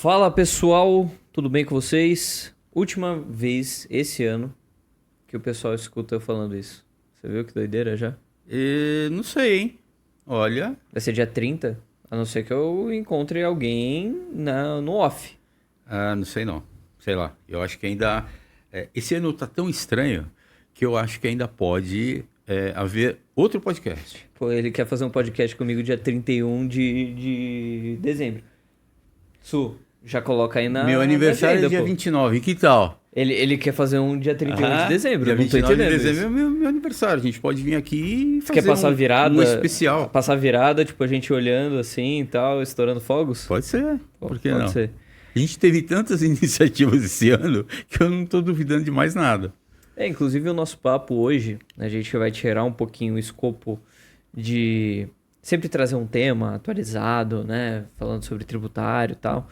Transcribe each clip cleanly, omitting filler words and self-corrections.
Fala pessoal, tudo bem com vocês? Última vez esse ano que o pessoal escuta eu falando isso. Você viu que doideira já? Não sei, hein? Olha, Vai ser dia 30, a não ser que eu encontre alguém no off. não sei não. Sei lá. Eu acho que ainda. Esse ano tá tão estranho que eu acho que ainda pode haver outro podcast. Pô, ele quer fazer um podcast comigo dia 31 de dezembro. Su, já coloca aí Meu aniversário agenda, é dia pô. 29, e que tal? Ele quer fazer um dia 31 de dezembro, dia não tô 29 de entendendo dezembro isso. é meu aniversário. A gente pode vir aqui e Você quer fazer passar virada? um especial. Passar virada, tipo, a gente olhando assim e tal, estourando fogos? Pode ser, Pô, por que pode não? ser. A gente teve tantas iniciativas esse ano que eu não tô duvidando de mais nada. Inclusive o nosso papo hoje, a gente vai tirar um pouquinho o escopo de sempre trazer um tema atualizado, né? Falando sobre tributário e tal,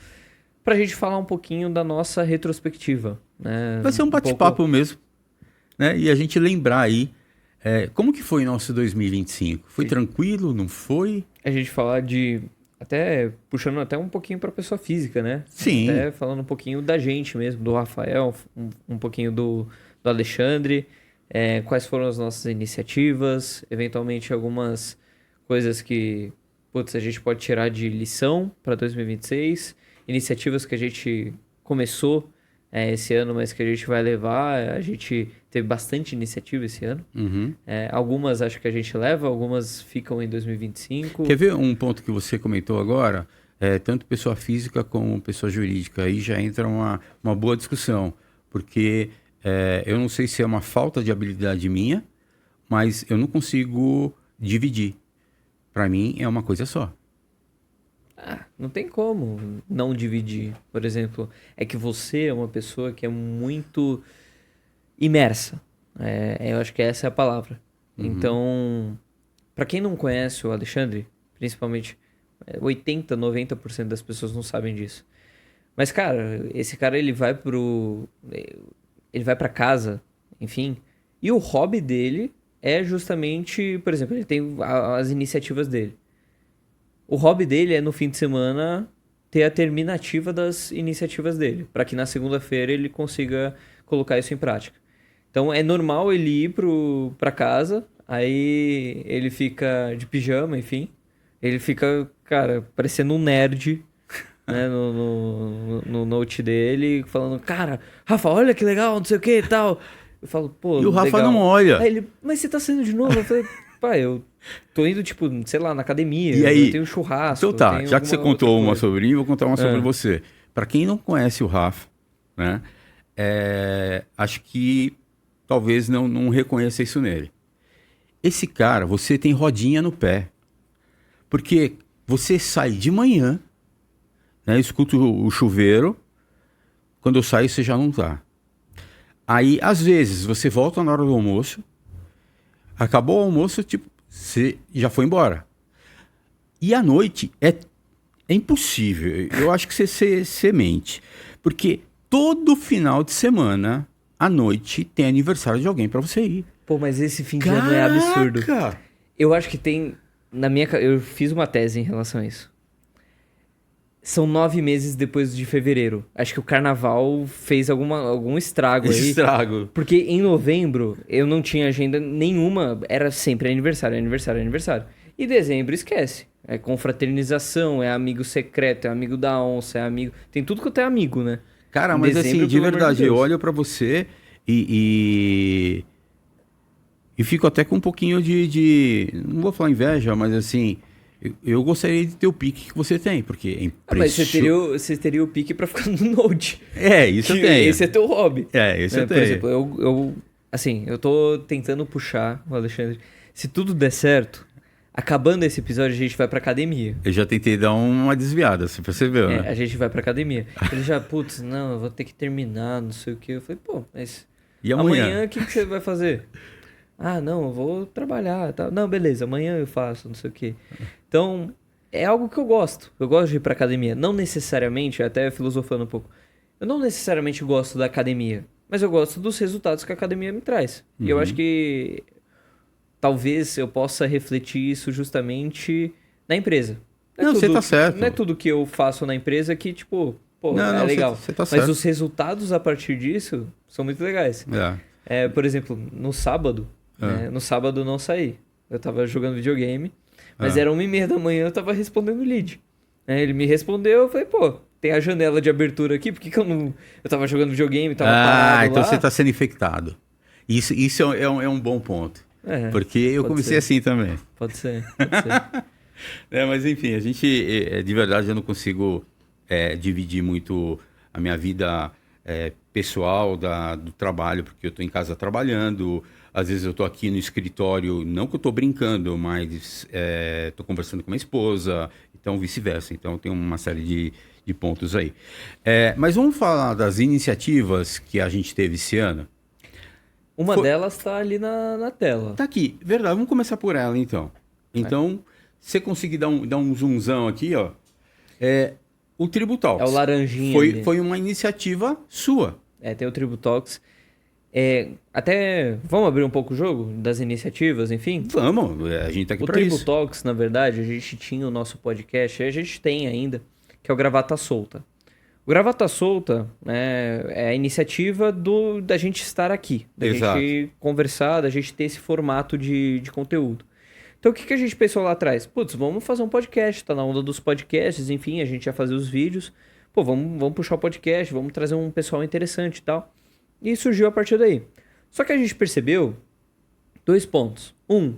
pra gente falar um pouquinho da nossa retrospectiva, né? Vai ser um bate-papo mesmo, né? E a gente lembrar aí, como que foi nosso 2025? Foi Sim. tranquilo, não foi? A gente falar de até puxando até um pouquinho pra pessoa física, né? Sim. Até falando um pouquinho da gente mesmo, do Rafael, um pouquinho do Alexandre, quais foram as nossas iniciativas, eventualmente algumas coisas que, putz, a gente pode tirar de lição para 2026, iniciativas que a gente começou esse ano, mas que a gente vai levar. A gente teve bastante iniciativa esse ano. Uhum. Algumas acho que a gente leva, algumas ficam em 2025. Quer ver um ponto que você comentou agora? Tanto pessoa física como pessoa jurídica. Aí já entra uma boa discussão, porque eu não sei se é uma falta de habilidade minha, mas eu não consigo dividir. Para mim é uma coisa só. Não tem como não dividir. Por exemplo, é que você é uma pessoa que é muito imersa. Eu acho que essa é a palavra. Uhum. Então, pra quem não conhece o Alexandre, principalmente 80, 90% das pessoas não sabem disso. Mas, cara, esse cara ele vai pra casa, enfim, e o hobby dele é justamente, por exemplo, ele tem as iniciativas dele. O hobby dele é no fim de semana ter a terminativa das iniciativas dele, para que na segunda-feira ele consiga colocar isso em prática. Então é normal ele ir pra casa, aí ele fica de pijama, enfim. Ele fica, cara, parecendo um nerd, né, no note dele, falando, cara, Rafa, olha que legal, não sei o que e tal. Eu falo, pô, E o Rafa legal. não olha. Aí ele, mas você tá saindo de novo? Eu falei, pai, eu tô indo, tipo, sei lá, na academia, E aí? eu tenho churrasco. Então tá, eu tenho já que você alguma contou outra uma coisa. sobre mim, eu vou contar uma sobre você. Para quem não conhece o Rafa, né, acho que talvez não reconheça isso nele. Esse cara, você tem rodinha no pé. Porque você sai de manhã, né, eu escuto o chuveiro, quando eu saio você já não tá. Aí, às vezes, você volta na hora do almoço, acabou o almoço, tipo, você já foi embora. E à noite é impossível. Eu acho que você mente. Porque todo final de semana, à noite, tem aniversário de alguém pra você ir. Pô, mas esse fim de ano é absurdo. Caraca! Eu acho que tem. Eu fiz uma tese em relação a isso. São 9 meses depois de fevereiro. Acho que o carnaval fez algum estrago aí. Estrago. Porque em novembro eu não tinha agenda nenhuma. Era sempre aniversário, aniversário, aniversário. E dezembro esquece. É confraternização, é amigo secreto, é amigo da onça, é amigo. Tem tudo que eu tenho amigo, né? Cara, Em mas dezembro, assim, de pelo amor verdade, eu Deus. olho pra você e fico até com um pouquinho não vou falar inveja, mas assim, eu gostaria de ter o pique que você tem, porque é Mas impressionante. você teria o pique pra ficar no Node. Isso eu Que tenho. esse é teu hobby. Esse Né? eu Por tenho. exemplo, eu tô tentando puxar o Alexandre. Se tudo der certo, acabando esse episódio, a gente vai pra academia. Eu já tentei dar uma desviada, você percebeu, né? A gente vai pra academia. Ele já, putz, não, eu vou ter que terminar, não sei o que. Eu falei, pô, mas E amanhã? amanhã o que você vai fazer? Ah, não, eu vou trabalhar, tá? Não, beleza, amanhã eu faço, não sei o que. Então, é algo que eu gosto. Eu gosto de ir pra academia. Não necessariamente, até filosofando um pouco, eu não necessariamente gosto da academia, mas eu gosto dos resultados que a academia me traz. E eu acho que talvez eu possa refletir isso justamente na empresa. Não, você tá certo. Não é tudo que eu faço na empresa que, tipo, pô, Não, é não, legal. você tá Mas certo. os resultados a partir disso são muito legais. Por exemplo, no sábado, né, no sábado eu não saí. Eu tava jogando videogame, mas era 1h30 da manhã, eu tava respondendo o lead. Ele me respondeu, eu falei, pô, tem a janela de abertura aqui, por que que eu não... Eu tava jogando videogame, tava parado então lá. você está sendo infectado. Isso é um bom ponto. Porque eu comecei assim também. Pode ser, pode ser. Mas enfim, a gente, de verdade, eu não consigo dividir muito a minha vida pessoal do trabalho, porque eu estou em casa trabalhando, às vezes eu estou aqui no escritório, não que eu estou brincando, mas estou conversando com minha esposa, então vice-versa. Então tem uma série de pontos aí. Mas vamos falar das iniciativas que a gente teve esse ano? Uma delas está ali na tela. Tá aqui, verdade, vamos começar por ela então. Então, se você conseguir dar um zoomzão aqui, ó, o Tributalks. É o laranjinha. Foi uma iniciativa sua. Tem o Tributalks. Até vamos abrir um pouco o jogo das iniciativas, enfim? Vamos, a gente tá aqui para isso. O Tributalks, na verdade, a gente tinha o nosso podcast, a gente tem ainda, que é o Gravata Solta. O Gravata Solta, né, é a iniciativa da gente estar aqui, da gente conversar, da gente ter esse formato de conteúdo. Então, o que a gente pensou lá atrás? Putz, vamos fazer um podcast, tá na onda dos podcasts, enfim, a gente ia fazer os vídeos. Pô, vamos puxar o podcast, vamos trazer um pessoal interessante e tal. E surgiu a partir daí. Só que a gente percebeu 2 pontos.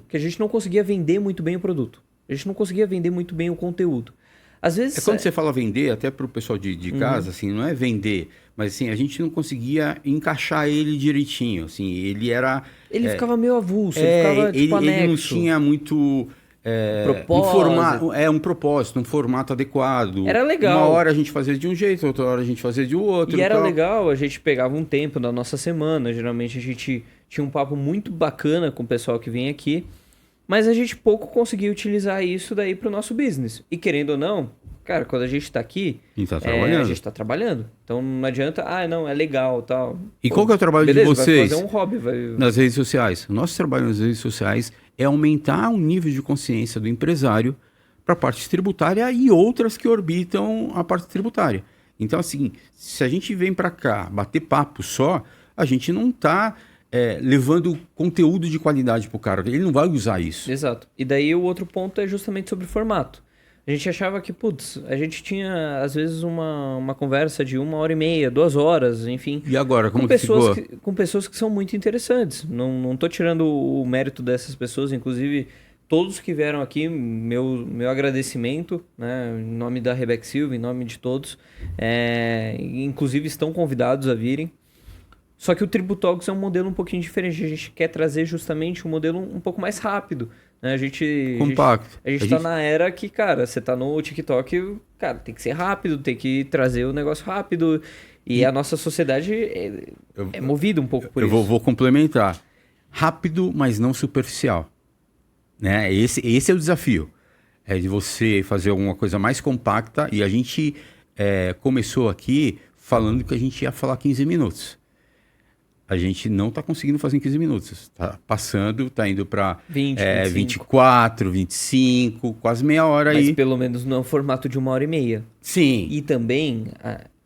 Que a gente não conseguia vender muito bem o produto. A gente não conseguia vender muito bem o conteúdo. Às vezes... Quando você fala vender, até para o pessoal de casa, assim, não é vender, mas assim, a gente não conseguia encaixar ele direitinho, assim, ele era... Ele ficava meio avulso, ele ficava tipo anexo. Ele não tinha muito... propósito. Um propósito, um formato adequado. Era legal. Uma hora a gente fazia de um jeito, outra hora a gente fazia de outro. E era legal, a gente pegava um tempo da nossa semana, geralmente a gente tinha um papo muito bacana com o pessoal que vem aqui, mas a gente pouco conseguia utilizar isso daí para o nosso business. E querendo ou não, cara, quando a gente está aqui, a gente está trabalhando. Então não adianta, não, é legal tal. E qual que é o trabalho de vocês? Vai fazer um hobby. Nas redes sociais. O nosso trabalho nas redes sociais é aumentar o nível de consciência do empresário para a parte tributária e outras que orbitam a parte tributária. Então, assim, se a gente vem para cá bater papo só, a gente não está levando conteúdo de qualidade para o cara. Ele não vai usar isso. Exato. E daí o outro ponto é justamente sobre o formato. A gente achava que, a gente tinha, às vezes, uma conversa de 1h30, 2 horas, enfim. E agora, como que ficou? Com pessoas que são muito interessantes. Não tô tirando o mérito dessas pessoas, inclusive, todos que vieram aqui, meu agradecimento, né, em nome da Rebeca Silva, em nome de todos. Inclusive, estão convidados a virem. Só que o Tributalks é um modelo um pouquinho diferente. A gente quer trazer justamente um modelo um pouco mais rápido. Né? Compacto. A gente tá na era que, cara, você tá no TikTok, cara, tem que ser rápido, tem que trazer o negócio rápido. E a nossa sociedade é movida um pouco por isso. Eu vou complementar. Rápido, mas não superficial. Né? Esse é o desafio. É de você fazer alguma coisa mais compacta. E a gente começou aqui falando que a gente ia falar 15 minutos. A gente não está conseguindo fazer em 15 minutos. Está passando, está indo para 24, 25, quase meia hora aí. Mas pelo menos não é um formato de 1h30. Sim. E também,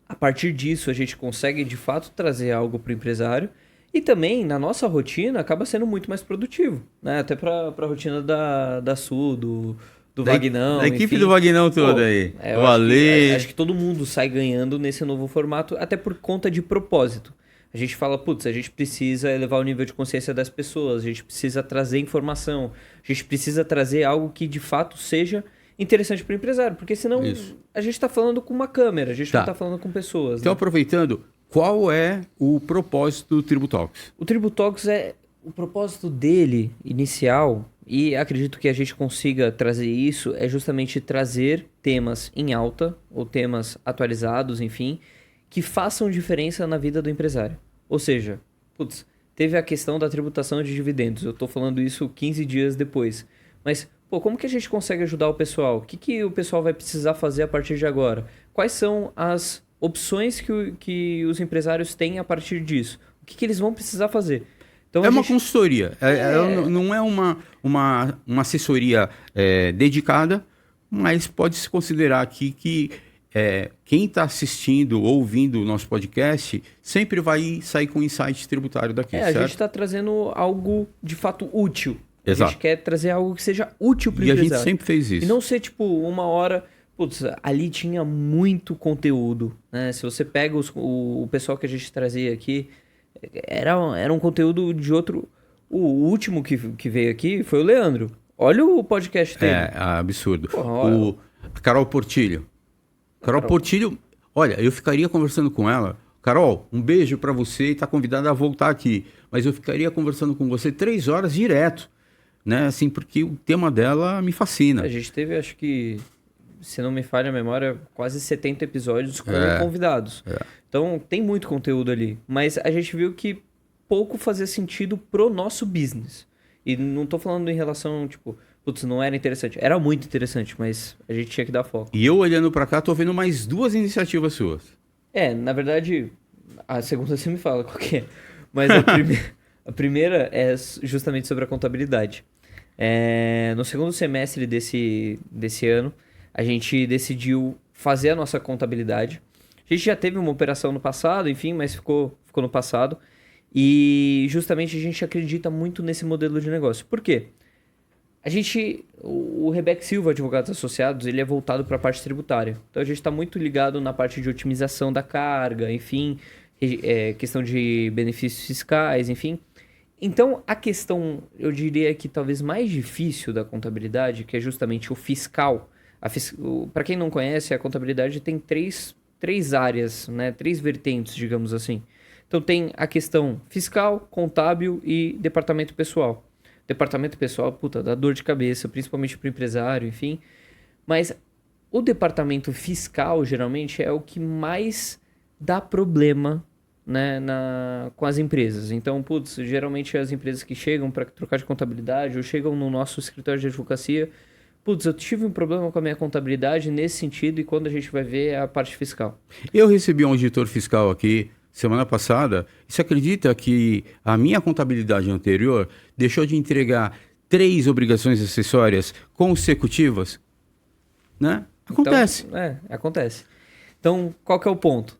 a partir disso, a gente consegue de fato trazer algo para o empresário. E também, na nossa rotina, acaba sendo muito mais produtivo. Né? Até para a rotina da Su, do Vagnão. Da equipe do Vagnão toda aí. O Ale. Acho que todo mundo sai ganhando nesse novo formato, até por conta de propósito. A gente fala, a gente precisa elevar o nível de consciência das pessoas, a gente precisa trazer informação, a gente precisa trazer algo que de fato seja interessante para o empresário, porque senão a gente está falando com uma câmera, a gente não está falando com pessoas. Então, né? aproveitando, qual é o propósito do Tributalks? O Tributalks o propósito dele inicial, e acredito que a gente consiga trazer isso, é justamente trazer temas em alta, ou temas atualizados, enfim, que façam diferença na vida do empresário. Ou seja, teve a questão da tributação de dividendos. Eu estou falando isso 15 dias depois. Mas, como que a gente consegue ajudar o pessoal? O que o pessoal vai precisar fazer a partir de agora? Quais são as opções que os empresários têm a partir disso? O que eles vão precisar fazer? Então, uma consultoria. Não é uma assessoria dedicada, mas pode-se considerar aqui que quem está assistindo ou ouvindo o nosso podcast sempre vai sair com um insight tributário daqui, A certo? gente está trazendo algo de fato útil. Exato. A gente quer trazer algo que seja útil para o E a empresário. gente sempre fez isso. E não ser tipo uma hora... Putz, ali tinha muito conteúdo, né? Se você pega o pessoal que a gente trazia aqui, era um conteúdo de outro... O último que veio aqui foi o Leandro. Olha o podcast dele. É absurdo. Porra, olha. A Carol Portilho. Carol Carol. Portilho, olha, eu ficaria conversando com ela. Carol, um beijo para você e está convidada a voltar aqui. Mas eu ficaria conversando com você 3 horas direto, né? Assim, porque o tema dela me fascina. A gente teve, acho que, se não me falha a memória, quase 70 episódios com convidados. Então, tem muito conteúdo ali. Mas a gente viu que pouco fazia sentido pro nosso business. E não tô falando em relação, tipo, putz, não era interessante. Era muito interessante, mas a gente tinha que dar foco. E eu olhando para cá, tô vendo mais 2 iniciativas suas. Na verdade, a segunda você me fala qual que é. Mas a primeira é justamente sobre a contabilidade. No segundo semestre desse ano, a gente decidiu fazer a nossa contabilidade. A gente já teve uma operação no passado, enfim, mas ficou no passado. E justamente a gente acredita muito nesse modelo de negócio. Por quê? O Rebeca Silva, Advogados Associados, ele é voltado para a parte tributária. Então a gente está muito ligado na parte de otimização da carga, enfim, questão de benefícios fiscais, enfim. Então a questão, eu diria que talvez mais difícil da contabilidade, que é justamente o fiscal. Para quem não conhece, a contabilidade tem três áreas, né? 3 vertentes, digamos assim. Então tem a questão fiscal, contábil e departamento pessoal. Departamento pessoal, puta, dá dor de cabeça, principalmente para o empresário, enfim. Mas o departamento fiscal, geralmente, é o que mais dá problema, né, com as empresas. Então, putz, geralmente as empresas que chegam para trocar de contabilidade ou chegam no nosso escritório de advocacia, putz, eu tive um problema com a minha contabilidade nesse sentido e quando a gente vai ver é a parte fiscal. Eu recebi um auditor fiscal aqui semana passada. E você acredita que a minha contabilidade anterior deixou de entregar 3 obrigações acessórias consecutivas? Né? Acontece. Então, acontece. Então, qual que é o ponto?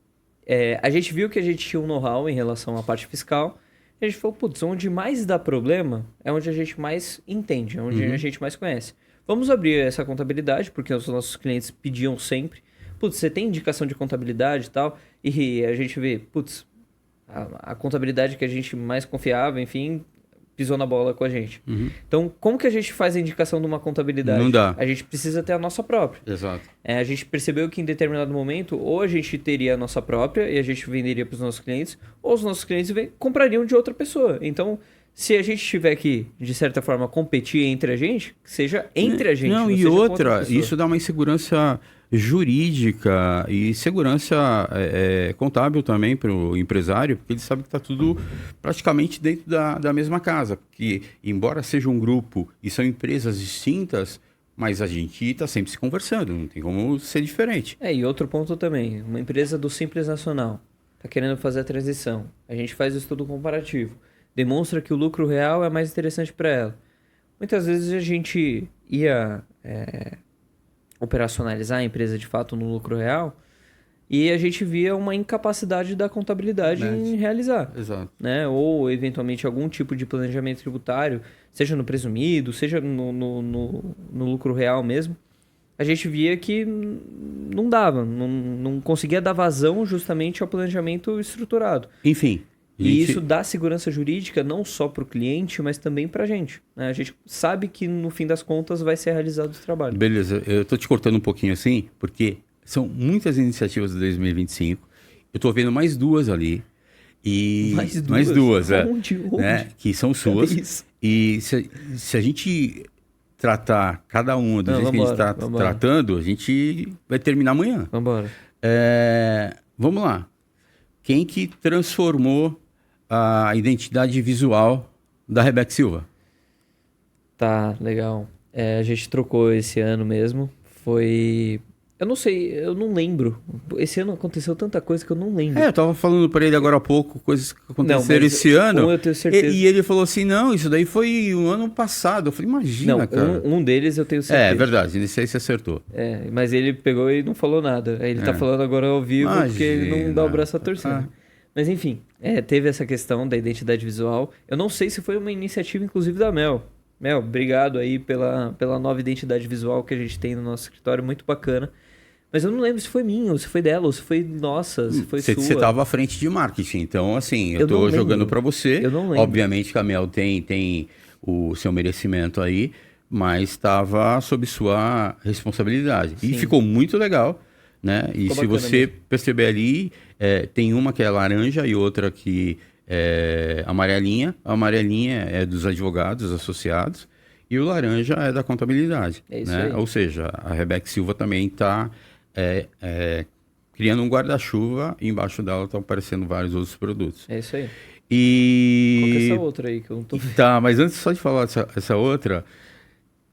A gente viu que a gente tinha um know-how em relação à parte fiscal. A gente falou, putz, onde mais dá problema é onde a gente mais entende, é onde a gente mais conhece. Vamos abrir essa contabilidade, porque os nossos clientes pediam sempre. Putz, você tem indicação de contabilidade e tal? E a gente vê, putz, a contabilidade que a gente mais confiava, enfim, pisou na bola com a gente. Então, como que a gente faz a indicação de uma contabilidade? Não dá. A gente precisa ter a nossa própria. Exato. A gente percebeu que em determinado momento, ou a gente teria a nossa própria e a gente venderia para os nossos clientes, ou os nossos clientes comprariam de outra pessoa. Então, se a gente tiver que, de certa forma, competir entre a gente, que seja entre a gente. Não, e outra, isso dá uma insegurança jurídica e segurança contábil também para o empresário, porque ele sabe que está tudo praticamente dentro da mesma casa. Porque, embora seja um grupo e são empresas distintas, mas a gente está sempre se conversando, não tem como ser diferente. E outro ponto também, uma empresa do Simples Nacional está querendo fazer a transição. A gente faz o estudo comparativo. Demonstra que o lucro real é mais interessante para ela. Muitas vezes a gente ia operacionalizar a empresa de fato no lucro real e a gente via uma incapacidade da contabilidade em realizar. Exato. Né? Ou, eventualmente, algum tipo de planejamento tributário, seja no presumido, seja no lucro real mesmo. A gente via que não dava, não conseguia dar vazão justamente ao planejamento estruturado. Enfim. E isso dá segurança jurídica não só para o cliente, mas também para a gente. Né? A gente sabe que no fim das contas vai ser realizado o trabalho. Beleza, eu estou te cortando um pouquinho assim, porque são muitas iniciativas de 2025. Eu estou vendo mais 2 ali. Mais duas, Onde? Né? Que são suas. E se a gente tratar cada uma do jeito que a gente está tratando, a gente vai terminar amanhã. Vambora. Vamos lá. Quem que transformou a identidade visual da Rebeca Silva? Tá, legal. A gente trocou esse ano mesmo. Foi Eu não sei, eu não lembro. Esse ano aconteceu tanta coisa que eu não lembro. Eu tava falando para ele agora há pouco, coisas que aconteceram mas esse ano. eu tenho certeza. E ele falou assim, não, isso daí foi o ano passado. Eu falei, imagina, Não, cara. um deles eu tenho certeza. É verdade, nesse aí você acertou. Mas ele pegou e não falou nada. Aí ele tá falando agora ao vivo porque ele não dá o braço a torcer. Né? Mas enfim, teve essa questão da identidade visual. Eu não sei se foi uma iniciativa, inclusive, da Mel. Mel, obrigado aí pela nova identidade visual que a gente tem no nosso escritório, muito bacana. Mas eu não lembro se foi minha, ou se foi dela, ou se foi nossa, se foi sua. Você estava à frente de marketing, então assim, eu não tô lembro. jogando para você. Eu não lembro. Obviamente que a Mel tem o seu merecimento aí, mas estava sob sua responsabilidade. Sim. E ficou muito legal, né? E Ficou se bacana você mesmo. perceber ali, tem uma que é laranja e outra que é amarelinha. A amarelinha é dos advogados associados e o laranja é da contabilidade. É isso né? aí. Ou seja, a Rebeca Silva também está criando um guarda-chuva e embaixo dela estão aparecendo vários outros produtos. É isso aí. E... Qual que é essa outra aí que eu não tô vendo? Tá, mas antes só de falar essa outra,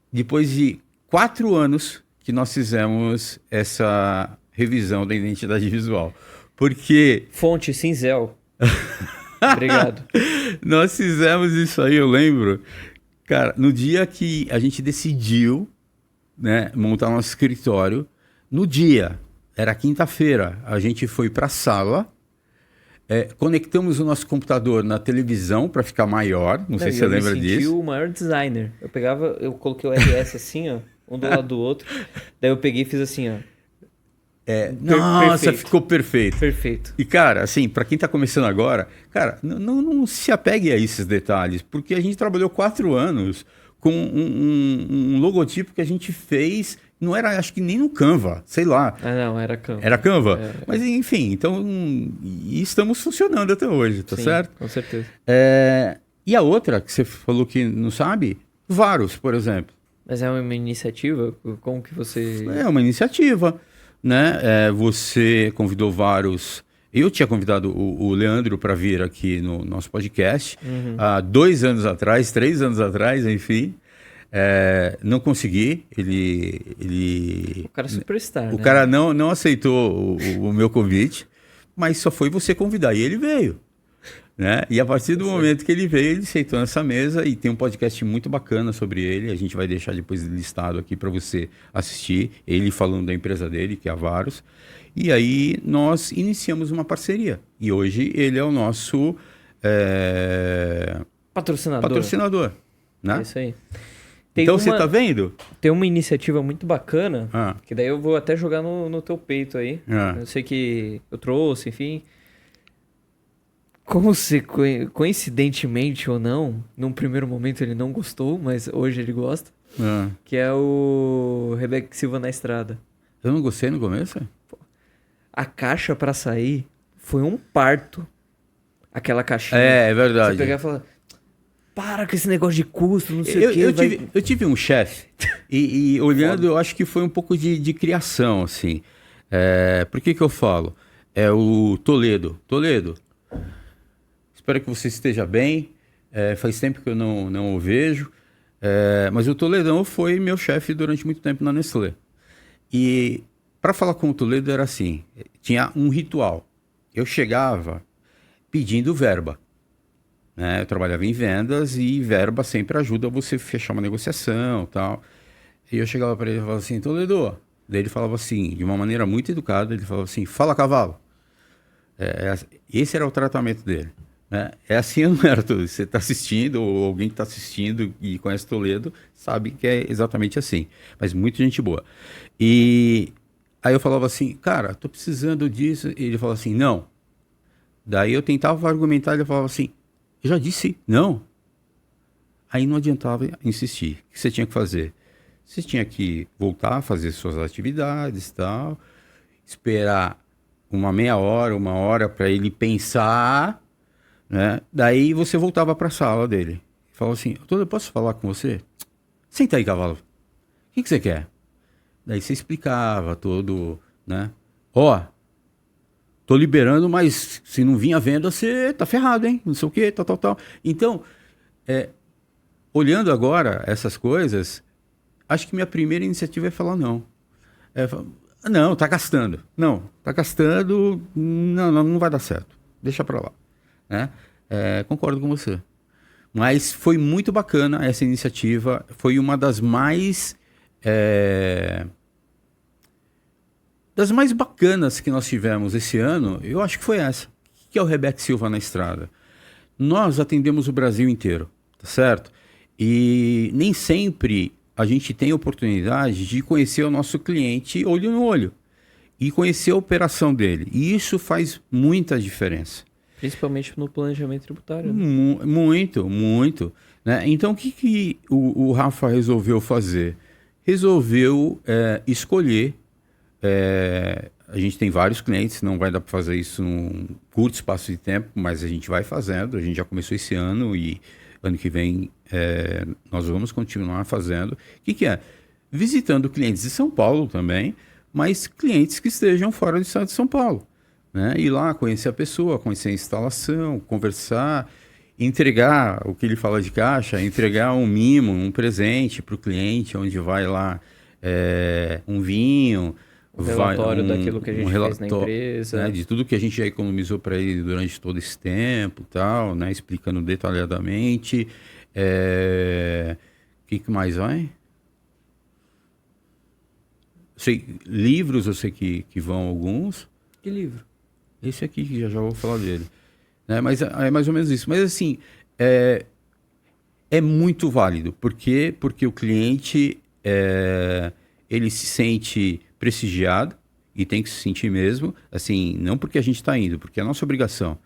depois de 4 anos que nós fizemos essa revisão da identidade visual. Porque Fonte Cinzel. Obrigado. nós fizemos isso aí, eu lembro, cara, no dia que a gente decidiu, né, montar nosso escritório, no dia, era quinta-feira, a gente foi para a sala, conectamos o nosso computador na televisão para ficar maior, não sei se você lembra disso. Eu me senti o maior designer. Eu coloquei o RS assim, ó, um do lado do outro, daí eu peguei e fiz assim, ó. Nossa, perfeito. ficou perfeito. Perfeito. E, cara, assim, para quem tá começando agora, cara, não se apegue a esses detalhes, porque a gente trabalhou 4 anos com um logotipo que a gente fez, não era, acho que nem no Canva, sei lá. Ah, não, era Canva. Era Canva? Mas, enfim, então, e estamos funcionando até hoje, tá Sim, certo? com certeza. E a outra, que você falou que não sabe, Varus, por exemplo. Mas é uma iniciativa? Como que você... É uma iniciativa, né? Você convidou vários... Eu tinha convidado o Leandro para vir aqui no nosso podcast há 2 anos atrás, 3 anos atrás, enfim. Não consegui. O cara é superstar, O né? cara não aceitou o meu convite, mas só foi você convidar. E ele veio. Né? E a partir do momento que ele veio, ele sentou nessa mesa e tem um podcast muito bacana sobre ele. A gente vai deixar depois listado aqui para você assistir. Ele falando da empresa dele, que é a Varus. E aí nós iniciamos uma parceria. E hoje ele é o nosso patrocinador. Né? É isso aí. Então você tá vendo? Tem uma iniciativa muito bacana, Ah. que daí eu vou até jogar no teu peito aí. Ah. Eu sei que eu trouxe, enfim. Coincidentemente ou não, num primeiro momento ele não gostou, mas hoje ele gosta. Que é o Rebeca Silva na Estrada. Eu não gostei no começo? A caixa pra sair foi um parto. Aquela caixinha. É verdade. Você pegar e falar, para com esse negócio de custo, não sei o quê. Eu tive um chefe e olhando, eu acho que foi um pouco de criação, assim. Por que eu falo? É o Toledo. Toledo, espero que você esteja bem. Faz tempo que eu não o vejo. Mas o Toledão foi meu chefe durante muito tempo na Nestlé. E para falar com o Toledo era assim, tinha um ritual. Eu chegava pedindo verba. Né? Eu trabalhava em vendas e verba sempre ajuda você a fechar uma negociação e tal. E eu chegava para ele e falava assim, Toledo. Daí ele falava assim, de uma maneira muito educada, ele falava assim, fala cavalo. Esse era o tratamento dele. Né? É assim, não era tudo. Você está assistindo, ou alguém que está assistindo e conhece Toledo, sabe que é exatamente assim. Mas muita gente boa. E aí eu falava assim, cara, tô precisando disso. E ele falava assim, não. Daí eu tentava argumentar, ele falava assim, eu já disse não. Aí não adiantava insistir. O que você tinha que fazer? Você tinha que voltar a fazer suas atividades e tal, esperar uma meia hora, 1 hora para ele pensar, né? Daí você voltava para a sala dele. Falava assim, eu posso falar com você? Senta aí, cavalo. O que você quer? Daí você explicava todo, né? Tô liberando, mas se não vir a venda, você tá ferrado, hein? Não sei o quê, tal. Então, olhando agora essas coisas, acho que minha primeira iniciativa é falar não. Não, tá gastando. Não, tá gastando. Não, não vai dar certo. Deixa para lá. Né? Concordo com você. Mas foi muito bacana essa iniciativa. Foi uma das mais bacanas que nós tivemos esse ano. Eu acho que foi essa. O que é o Rebeca Silva na Estrada? Nós atendemos o Brasil inteiro, tá certo? E nem sempre a gente tem a oportunidade de conhecer o nosso cliente olho no olho e conhecer a operação dele. E isso faz muita diferença. Principalmente no planejamento tributário. Né? Muito, muito. Né? Então, o que o Rafa resolveu fazer? Resolveu escolher. A gente tem vários clientes, não vai dar para fazer isso num curto espaço de tempo, mas a gente vai fazendo. A gente já começou esse ano e ano que vem nós vamos continuar fazendo. O que é? Visitando clientes de São Paulo também, mas clientes que estejam fora do estado de São Paulo. Né? Ir lá, conhecer a pessoa, conhecer a instalação, conversar, entregar o que ele fala de caixa, entregar um mimo, um presente para o cliente, onde vai lá um vinho, relatório daquilo que a gente fez na empresa. Né, de tudo que a gente já economizou para ele durante todo esse tempo, tal, né, explicando detalhadamente. O que mais vai? Livros, eu sei que vão alguns. Que livro? Esse aqui, que já vou falar dele. Né, mas é mais ou menos isso. Mas assim, é muito válido. Por quê? Porque o cliente ele se sente prestigiado, e tem que se sentir mesmo, assim, não porque a gente está indo, porque é a nossa obrigação.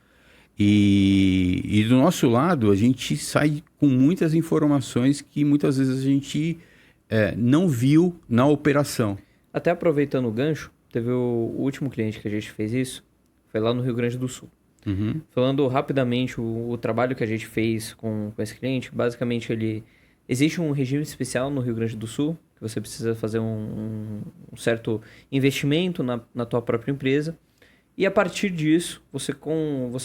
E do nosso lado, a gente sai com muitas informações que muitas vezes a gente não viu na operação. Até aproveitando o gancho, teve o último cliente que a gente fez isso, foi lá no Rio Grande do Sul. Uhum. Falando rapidamente o trabalho que a gente fez com esse cliente, basicamente existe um regime especial no Rio Grande do Sul, que você precisa fazer um certo investimento na tua própria empresa. E a partir disso, você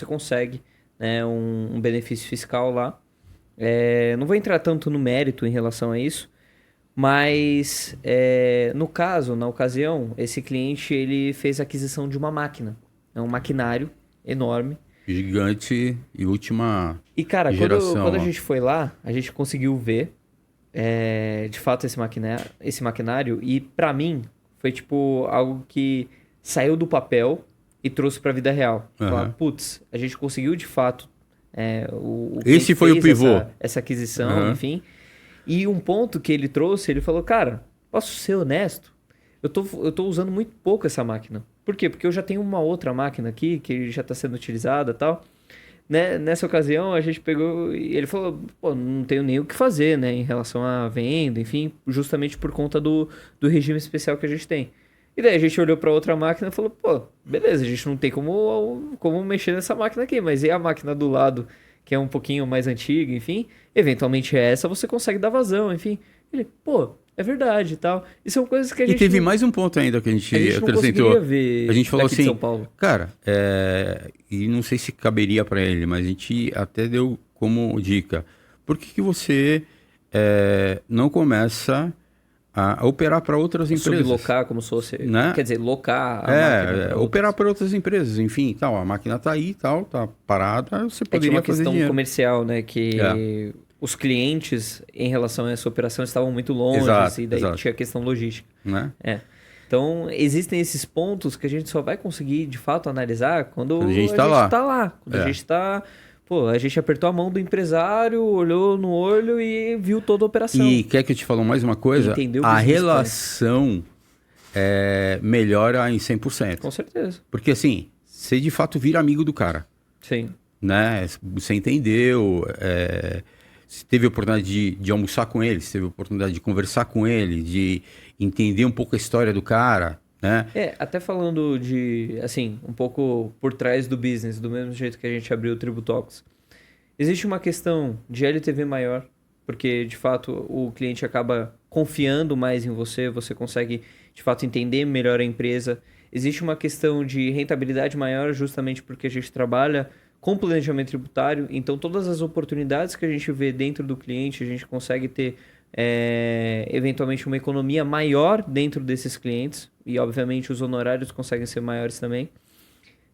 consegue, né, um benefício fiscal lá. Não vou entrar tanto no mérito em relação a isso, mas na ocasião, esse cliente ele fez a aquisição de uma máquina. É um maquinário enorme. Gigante e última E, cara, geração. quando a gente foi lá, a gente conseguiu ver de fato esse maquinário, e pra mim foi tipo algo que saiu do papel e trouxe pra vida real. Uhum. Falar, putz, a gente conseguiu de fato esse foi o pivô. essa aquisição, enfim. E um ponto que ele trouxe, ele falou, cara, posso ser honesto? Eu tô usando muito pouco essa máquina. Por quê? Porque eu já tenho uma outra máquina aqui que já está sendo utilizada e tal. Né? Nessa ocasião, a gente pegou e ele falou, pô, não tenho nem o que fazer, né? Em relação à venda, enfim, justamente por conta do regime especial que a gente tem. E daí a gente olhou para outra máquina e falou, pô, beleza, a gente não tem como mexer nessa máquina aqui, mas e a máquina do lado, que é um pouquinho mais antiga, enfim, eventualmente essa você consegue dar vazão, enfim. Ele, pô, é verdade e tal. E são coisas que a gente... E teve mais um ponto ainda que a gente acrescentou. Ver a gente falou assim, São Paulo. Cara, e não sei se caberia para ele, mas a gente até deu como dica. Por que você não começa a operar para outras empresas? Sublocar como se fosse... Né? Quer dizer, locar a máquina. Operar para outras empresas, enfim, tal. A máquina tá aí, tal, tá parada, você poderia tinha uma fazer questão dinheiro. comercial, né? Que os clientes, em relação a essa operação, estavam muito longe. E daí tinha a questão logística. Né? Então, existem esses pontos que a gente só vai conseguir, de fato, analisar quando a gente tá lá. Quando a gente tá... Pô, a gente apertou a mão do empresário, olhou no olho e viu toda a operação. E quer que eu te fale mais uma coisa? Entendeu a relação melhora em 100%. Com certeza. Porque assim, você de fato vira amigo do cara. Sim. Né? Você entendeu, você teve a oportunidade de almoçar com ele, você teve a oportunidade de conversar com ele, de entender um pouco a história do cara, né? Até falando de, assim, um pouco por trás do business, do mesmo jeito que a gente abriu o Tributalks. Existe uma questão de LTV maior, porque, de fato, o cliente acaba confiando mais em você, você consegue, de fato, entender melhor a empresa. Existe uma questão de rentabilidade maior, justamente porque a gente trabalha com planejamento tributário, então todas as oportunidades que a gente vê dentro do cliente, a gente consegue ter eventualmente uma economia maior dentro desses clientes, e obviamente os honorários conseguem ser maiores também.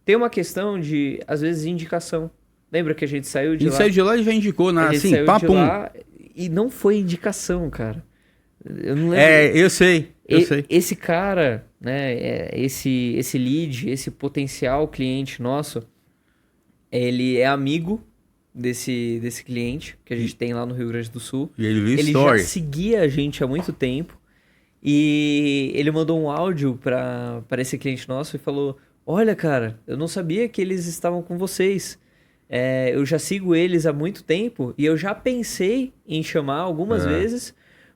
Tem uma questão de, às vezes, indicação. Lembra que a gente saiu de A gente saiu de lá e já indicou, A gente assim, saiu de papum. lá e não foi indicação, cara. Eu não lembro. Eu sei. Esse cara, né, esse lead, esse potencial cliente nosso, ele é amigo desse cliente que a gente tem lá no Rio Grande do Sul. E ele viu Ele story. já seguia a gente há muito tempo e ele mandou um áudio para esse cliente nosso e falou: Olha, cara, eu não sabia que eles estavam com vocês. Eu já sigo eles há muito tempo e eu já pensei em chamar algumas vezes,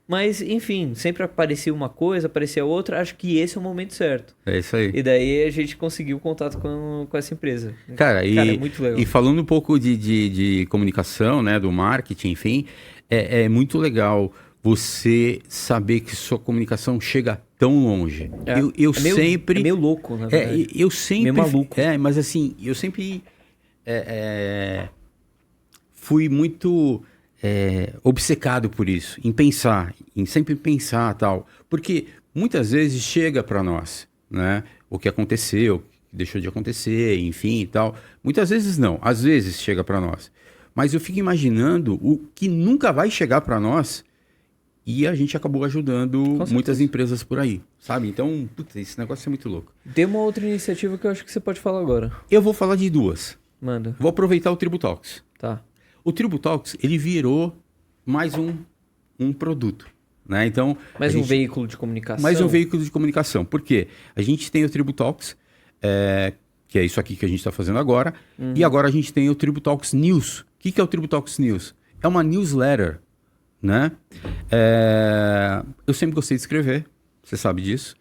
mas enfim, sempre aparecia uma coisa, aparecia outra. Acho que esse é o momento certo. É isso aí. E daí a gente conseguiu contato com essa empresa. Cara, é muito legal. E falando um pouco de comunicação, né, do marketing, enfim, é muito legal você saber que sua comunicação chega tão longe. Eu sempre... É meio louco, na verdade. Eu sempre... Meio maluco. Mas assim, eu sempre fui muito obcecado por isso, em sempre pensar tal. Porque muitas vezes chega para nós, né, o que aconteceu, o que deixou de acontecer, enfim e tal. Muitas vezes não, às vezes chega para nós. Mas eu fico imaginando o que nunca vai chegar para nós e a gente acabou ajudando muitas empresas por aí, sabe? Então, puta, esse negócio é muito louco. Tem uma outra iniciativa que eu acho que você pode falar agora. Eu vou falar de duas. Manda. Vou aproveitar o Tributalks. Tá. O Tributalks, ele virou mais um produto, né? Então, mais um veículo de comunicação. Mais um veículo de comunicação. Por quê? A gente tem o Tributalks, que é isso aqui que a gente está fazendo agora, e agora a gente tem o Tributalks News. O que é o Tributalks News? É uma newsletter, né? Eu sempre gostei de escrever, você sabe disso.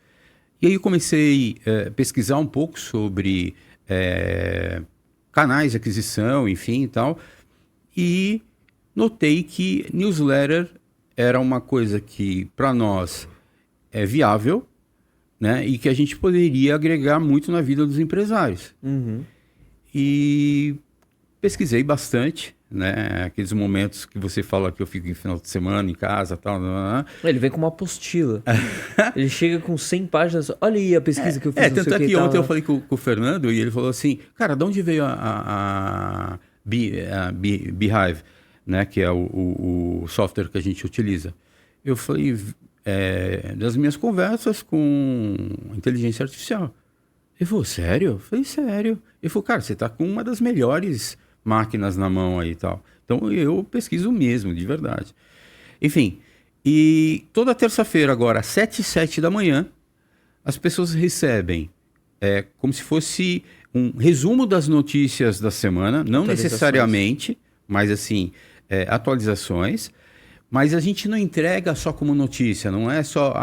E aí eu comecei a pesquisar um pouco sobre canais de aquisição, enfim e tal, e notei que newsletter era uma coisa que para nós é viável, né? E que a gente poderia agregar muito na vida dos empresários. E pesquisei bastante, né? Aqueles momentos que você fala que eu fico em final de semana em casa, tal. Ele vem com uma apostila. Ele chega com 100 páginas. Olha aí a pesquisa que eu fiz. Tanto é que ontem eu falei com o Fernando e ele falou assim, cara, de onde veio a Beehive, né? Que é o software que a gente utiliza. Eu falei, das minhas conversas com inteligência artificial. Ele falou, sério? Eu falei, sério. Ele falou, cara, você tá com uma das melhores máquinas na mão aí e tal. Então eu pesquiso mesmo, de verdade. Enfim, e toda terça-feira agora, às 7h07 da manhã, as pessoas recebem como se fosse um resumo das notícias da semana, não necessariamente, mas assim, atualizações. Mas a gente não entrega só como notícia, não é só,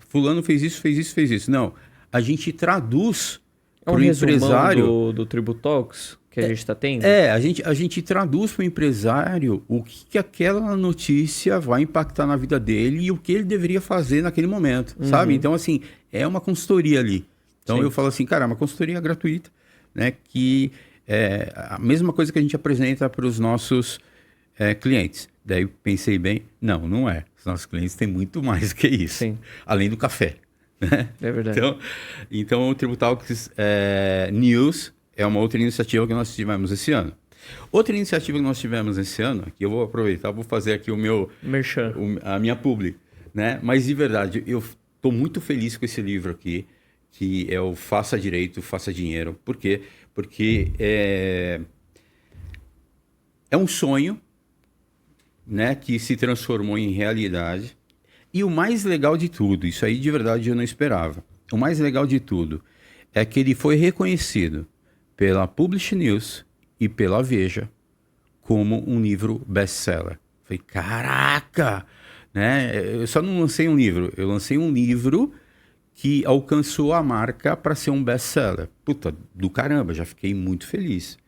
fulano fez isso, fez isso, fez isso. Não, a gente traduz para o empresário... do Tributalks que a gente está tendo? A gente traduz para o empresário o que aquela notícia vai impactar na vida dele e o que ele deveria fazer naquele momento, sabe? Então, assim, é uma consultoria ali. Então, eu falo assim, cara, é uma consultoria gratuita, né? Que é a mesma coisa que a gente apresenta para os nossos clientes. Daí eu pensei bem, não é. Os nossos clientes têm muito mais que isso, Sim. além do café. Né? É verdade. Então o Tributalks News é uma outra iniciativa que nós tivemos esse ano. Outra iniciativa que nós tivemos esse ano, que eu vou aproveitar, vou fazer aqui o meu... Merchan. A minha publi, né? Mas de verdade, eu estou muito feliz com esse livro aqui, que é o Faça Direito, Faça Dinheiro. Por quê? Porque é um sonho, né, que se transformou em realidade. E o mais legal de tudo, isso aí de verdade eu não esperava. O mais legal de tudo é que ele foi reconhecido pela Publish News e pela Veja como um livro best-seller. Falei, caraca! Né? Eu só não lancei um livro, eu lancei um livro que alcançou a marca para ser um best-seller. Puta, do caramba, já fiquei muito feliz.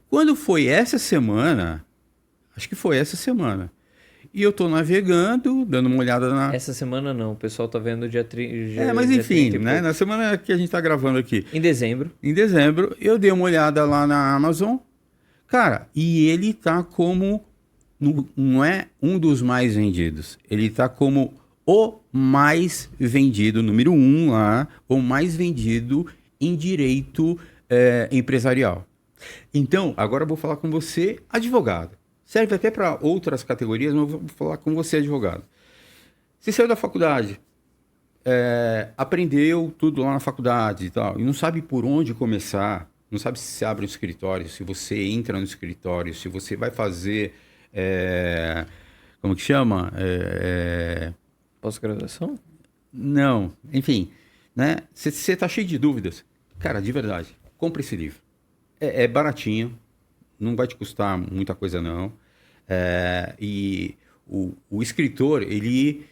Quando foi essa semana, acho que foi essa semana, e eu tô navegando, dando uma olhada na... Essa semana não, o pessoal tá vendo dia 30. Mas enfim, né? Na semana que a gente tá gravando aqui. Em dezembro. Em dezembro, eu dei uma olhada lá na Amazon. Cara, e ele tá como não é um dos mais vendidos. Ele está como o mais vendido, número 1 lá, o mais vendido em direito empresarial. Então, agora eu vou falar com você, advogado. Serve até para outras categorias, mas eu vou falar com você, advogado. Você saiu da faculdade, aprendeu tudo lá na faculdade e tal, e não sabe por onde começar, não sabe se você abre um escritório, se você entra no escritório, se você vai fazer, como que chama? Pós-graduação? Não, enfim, né? Você está cheio de dúvidas. Cara, de verdade, compre esse livro. É baratinho, não vai te custar muita coisa não. E o escritor, ele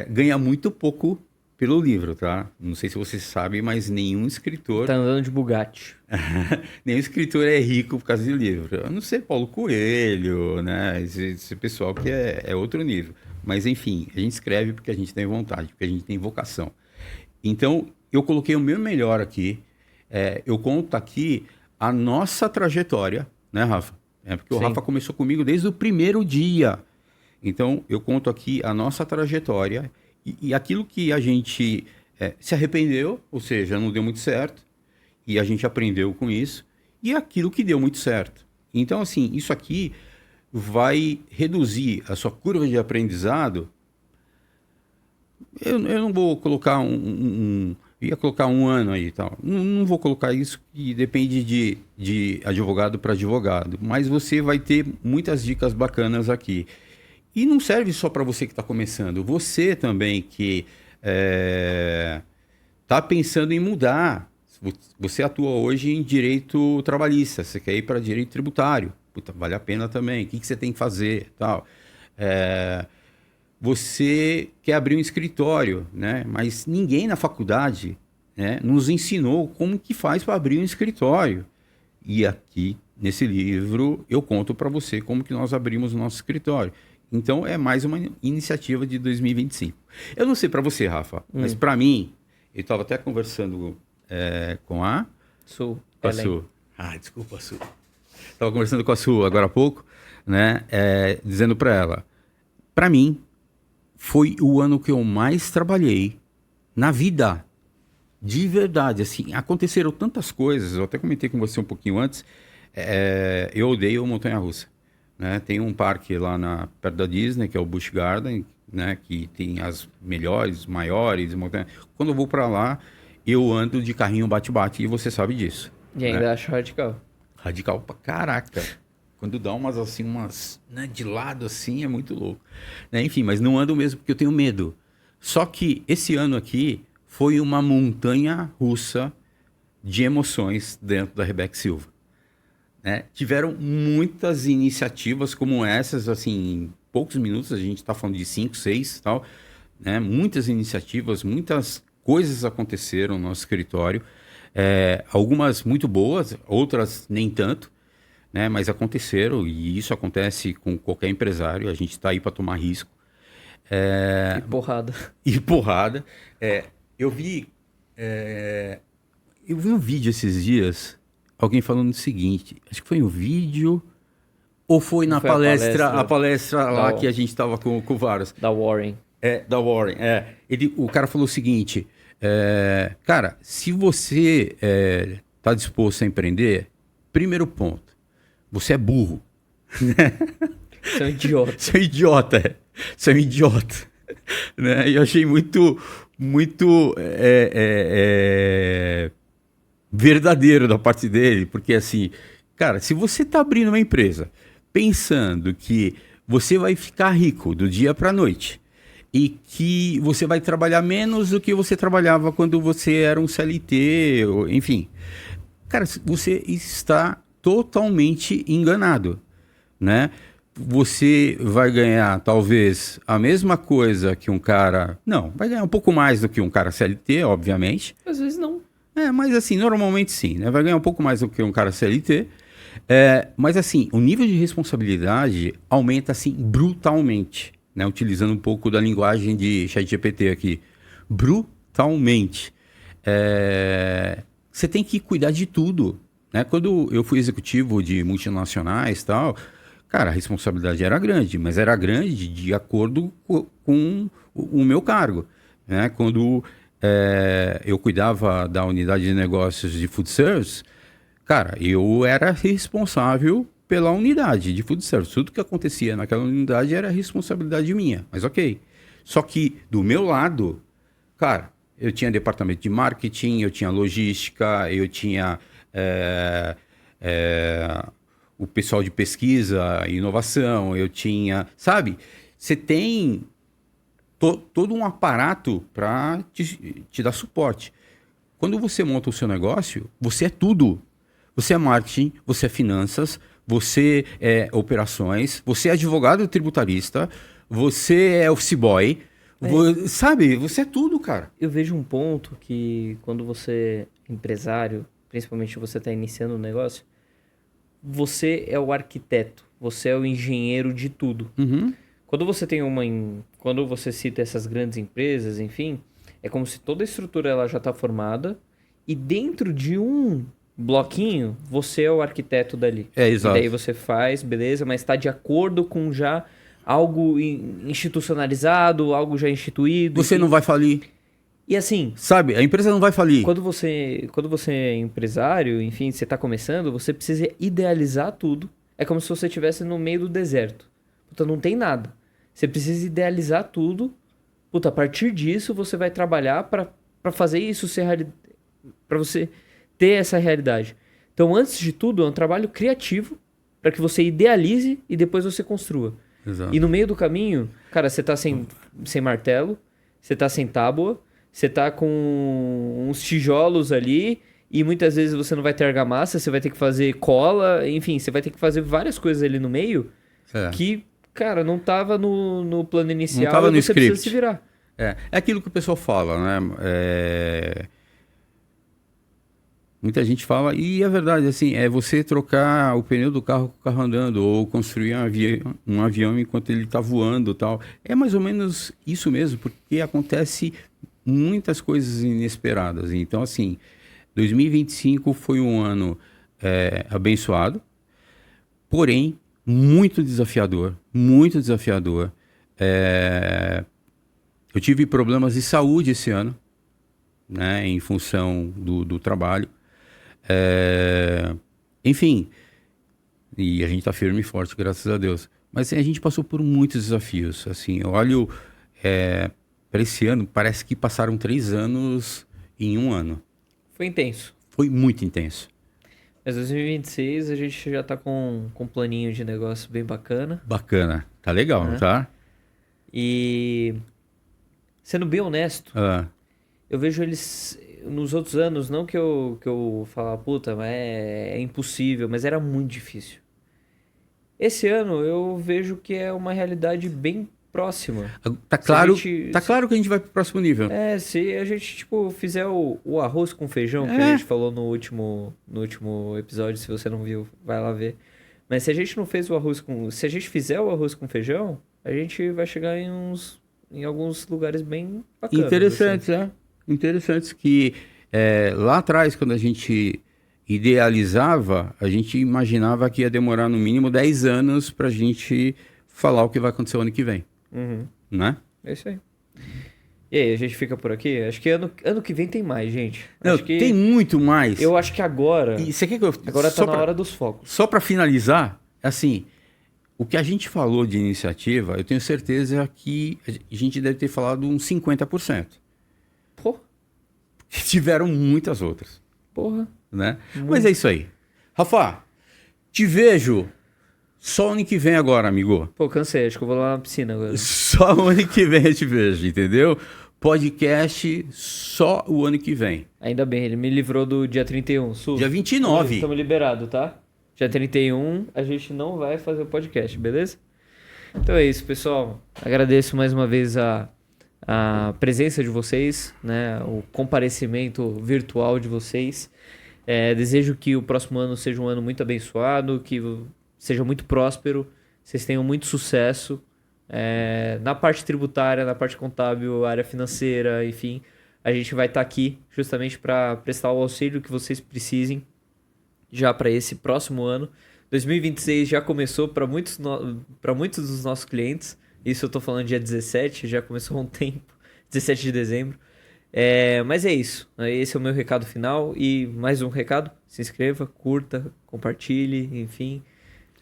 ganha muito pouco pelo livro, tá? Não sei se você sabe, mas nenhum escritor... Tá andando de Bugatti. nenhum escritor é rico por causa de livro. A não ser Paulo Coelho, né? Esse pessoal que é outro nível. Mas, enfim, a gente escreve porque a gente tem vontade, porque a gente tem vocação. Então, eu coloquei o meu melhor aqui. Eu conto aqui a nossa trajetória, né, Rafa? Porque o Rafa começou comigo desde o primeiro dia. Então, eu conto aqui a nossa trajetória e aquilo que a gente se arrependeu, ou seja, não deu muito certo, e a gente aprendeu com isso, e aquilo que deu muito certo. Então, assim, isso aqui vai reduzir a sua curva de aprendizado. Eu não vou colocar ia colocar um ano aí e tal. Não vou colocar isso, que depende de advogado para advogado. Mas você vai ter muitas dicas bacanas aqui. E não serve só para você que está começando. Você também que está pensando em mudar. Você atua hoje em direito trabalhista. Você quer ir para direito tributário. Puta, vale a pena também. O que você tem que fazer? Tal. Você quer abrir um escritório, né? Mas ninguém na faculdade, né, nos ensinou como que faz para abrir um escritório. E aqui, nesse livro, eu conto para você como que nós abrimos o nosso escritório. Então, é mais uma iniciativa de 2025. Eu não sei para você, Rafa, mas para mim, eu estava até conversando com a... Su. Com a Su. Desculpa, Su. Estava conversando com a Su agora há pouco, né? Dizendo para ela, para mim, foi o ano que eu mais trabalhei na vida. De verdade, assim, aconteceram tantas coisas. Eu até comentei com você um pouquinho antes. Eu odeio montanha-russa, né? Tem um parque lá perto da Disney, que é o Busch Garden, né? Que tem as melhores, maiores montanhas. Quando eu vou para lá, eu ando de carrinho bate-bate, e você sabe disso. E ainda acho radical. Radical pra caraca. Quando dá umas né, de lado assim, é muito louco. Né? Enfim, mas não ando mesmo porque eu tenho medo. Só que esse ano aqui foi uma montanha russa de emoções dentro da Rebeca Silva. Né? Tiveram muitas iniciativas como essas, assim, em poucos minutos, a gente está falando de 5, 6 e tal. Né? Muitas iniciativas, muitas coisas aconteceram no nosso escritório. Algumas muito boas, outras nem tanto. Né, mas aconteceram, e isso acontece com qualquer empresário. A gente está aí para tomar risco. E porrada. E porrada. Eu vi um vídeo esses dias, alguém falando o seguinte, acho que foi um vídeo, ou foi na palestra, a palestra lá que a gente estava com o Varas. Da Warren. Da Warren. O cara falou o seguinte, cara, se você está disposto a empreender, primeiro ponto, você é burro. Você é um idiota. Você é um idiota. Você é um idiota. Né? E eu achei muito verdadeiro da parte dele, porque assim, cara, se você está abrindo uma empresa pensando que você vai ficar rico do dia para a noite e que você vai trabalhar menos do que você trabalhava quando você era um CLT, enfim, cara, você está totalmente enganado, né? Você vai ganhar talvez a mesma coisa que um cara... Não, vai ganhar um pouco mais do que um cara CLT, obviamente. Às vezes não. Mas assim, normalmente sim, né? Vai ganhar um pouco mais do que um cara CLT. Mas assim, o nível de responsabilidade aumenta assim brutalmente, né? Utilizando um pouco da linguagem de ChatGPT aqui. Brutalmente. Você tem que cuidar de tudo. Né? Quando eu fui executivo de multinacionais e tal, Cara, a responsabilidade era grande, mas era grande de acordo com o meu cargo, né? Quando eu cuidava da unidade de negócios de food service, cara, eu era responsável pela unidade de food service. Tudo que acontecia naquela unidade era responsabilidade minha, mas ok. Só que do meu lado, cara, eu tinha departamento de marketing, eu tinha logística, eu tinha o pessoal de pesquisa e inovação, eu tinha, sabe? Você tem todo um aparato para te dar suporte. Quando você monta o seu negócio, você é tudo. Você é marketing, você é finanças, você é operações, você é advogado tributarista, você é office boy, sabe? Você é tudo, cara. Eu vejo um ponto que quando você é empresário, principalmente você está iniciando um negócio, você é o arquiteto, você é o engenheiro de tudo. Uhum. Quando você tem quando você cita essas grandes empresas, enfim, é como se toda a estrutura ela já está formada e dentro de um bloquinho você é o arquiteto dali. Exato. E daí você faz, beleza, mas está de acordo com já algo institucionalizado, algo já instituído. Você não vai falir. E assim, sabe, a empresa não vai falir. Quando você é empresário, enfim, você está começando, você precisa idealizar tudo. É como se você estivesse no meio do deserto. Puta, não tem nada. Você precisa idealizar tudo. Puta, a partir disso você vai trabalhar para fazer isso ser realidade, para você ter essa realidade. Então, antes de tudo, é um trabalho criativo para que você idealize e depois você construa. Exato. E no meio do caminho, cara, você tá sem martelo, você tá sem tábua, você tá com uns tijolos ali e muitas vezes você não vai ter argamassa, você vai ter que fazer cola, enfim, você vai ter que fazer várias coisas ali no meio que, cara, não tava no plano inicial, não tava no você script. Precisa se virar. É aquilo que o pessoal fala, né? Muita gente fala, e é verdade, assim, é você trocar o pneu do carro com o carro andando, ou construir um avião enquanto ele está voando e tal. É mais ou menos isso mesmo, porque acontece muitas coisas inesperadas. Então, assim, 2025 foi um ano abençoado, porém, muito desafiador, muito desafiador. Eu tive problemas de saúde esse ano, né, em função do trabalho. Enfim, e a gente está firme e forte, graças a Deus. Mas a gente passou por muitos desafios. Assim, eu olho para esse ano, parece que passaram 3 anos em um ano. Foi intenso. Foi muito intenso. Mas 2026 a gente já está com um planinho de negócio bem bacana. Bacana. Tá legal, não tá? E sendo bem honesto, eu vejo eles nos outros anos, não que eu falo, puta, mas é impossível, mas era muito difícil. Esse ano eu vejo que é uma realidade bem próxima. Tá claro que a gente vai pro próximo nível. Se a gente tipo fizer o arroz com feijão, que a gente falou no último episódio, se você não viu, vai lá ver. Mas se a gente não fez se a gente fizer o arroz com feijão, a gente vai chegar em alguns lugares bem bacanas. Interessantes, assim. Interessantes que lá atrás, quando a gente idealizava, a gente imaginava que ia demorar no mínimo 10 anos pra gente falar o que vai acontecer o ano que vem. Né? É isso aí. E aí, a gente fica por aqui? Acho que ano que vem tem mais, gente. Não, tem muito mais. Eu acho que agora... E você quer que agora tá na hora dos focos. Só para finalizar, assim, o que a gente falou de iniciativa, eu tenho certeza que a gente deve ter falado uns 50%. Pô. Tiveram muitas outras. Porra. Né? Mas é isso aí. Rafa, te vejo só ano que vem agora, amigo. Pô, cansei. Acho que eu vou lá na piscina agora. Só o ano que vem eu te vejo, entendeu? Podcast só o ano que vem. Ainda bem, ele me livrou do dia 31. Dia 29. Estamos liberados, tá? Dia 31 a gente não vai fazer o podcast, beleza? Então é isso, pessoal. Agradeço mais uma vez a presença de vocês, né? O comparecimento virtual de vocês. Desejo que o próximo ano seja um ano muito abençoado, que seja muito próspero, vocês tenham muito sucesso na parte tributária, na parte contábil, área financeira, enfim. A gente vai estar aqui justamente para prestar o auxílio que vocês precisem já para esse próximo ano. 2026 já começou para muitos dos nossos clientes. Isso eu tô falando dia 17, já começou há um tempo, 17 de dezembro. Mas é isso. Esse é o meu recado final. E mais um recado: se inscreva, curta, compartilhe, enfim.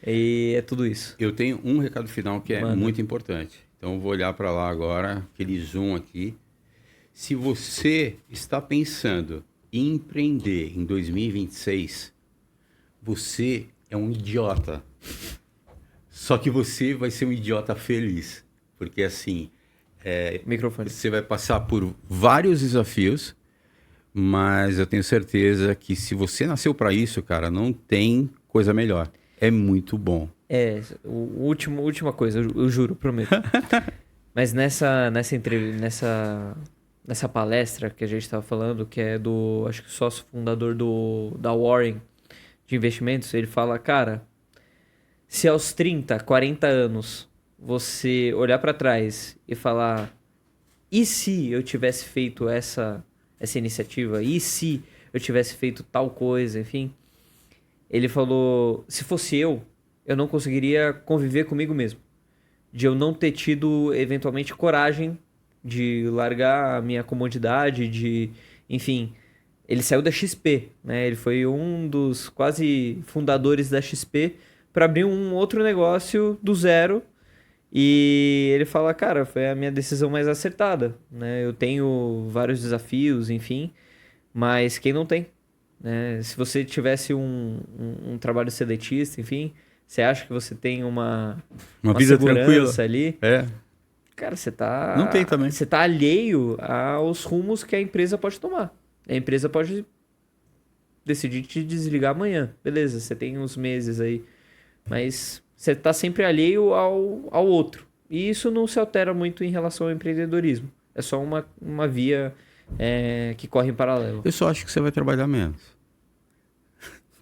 E é tudo isso. Eu tenho um recado final que é muito importante. Então eu vou olhar para lá agora, aquele zoom aqui. Se você está pensando em empreender em 2026, você é um idiota. Só que você vai ser um idiota feliz. Porque assim, Microfone. você vai passar por vários desafios, mas eu tenho certeza que se você nasceu para isso, cara, não tem coisa melhor. É muito bom. Última coisa, eu juro, prometo. Mas nessa palestra que a gente estava falando, que é do, acho que sócio fundador da Warren de investimentos, ele fala, cara, se aos 30, 40 anos você olhar para trás e falar, e se eu tivesse feito essa iniciativa? E se eu tivesse feito tal coisa? Enfim, ele falou, se fosse eu não conseguiria conviver comigo mesmo. De eu não ter tido, eventualmente, coragem de largar a minha comodidade, enfim, ele saiu da XP, né? Ele foi um dos quase fundadores da XP para abrir um outro negócio do zero. E ele fala, cara, foi a minha decisão mais acertada, né? Eu tenho vários desafios, enfim, mas quem não tem, né? Se você tivesse um trabalho seletista, enfim, você acha que você tem uma vida segurança tranquila ali? É. Cara, você tá... Não tem também. Você tá alheio aos rumos que a empresa pode tomar. A empresa pode decidir te desligar amanhã. Beleza, você tem uns meses aí. Mas você tá sempre alheio ao outro. E isso não se altera muito em relação ao empreendedorismo. É só uma via que corre em paralelo. Eu só acho que você vai trabalhar menos.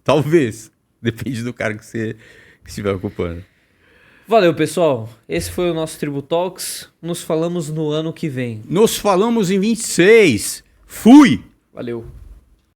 Talvez. Depende do cara que você estiver ocupando. Valeu, pessoal. Esse foi o nosso Tribu Talks. Nos falamos no ano que vem. Nos falamos em 26. Fui! Valeu.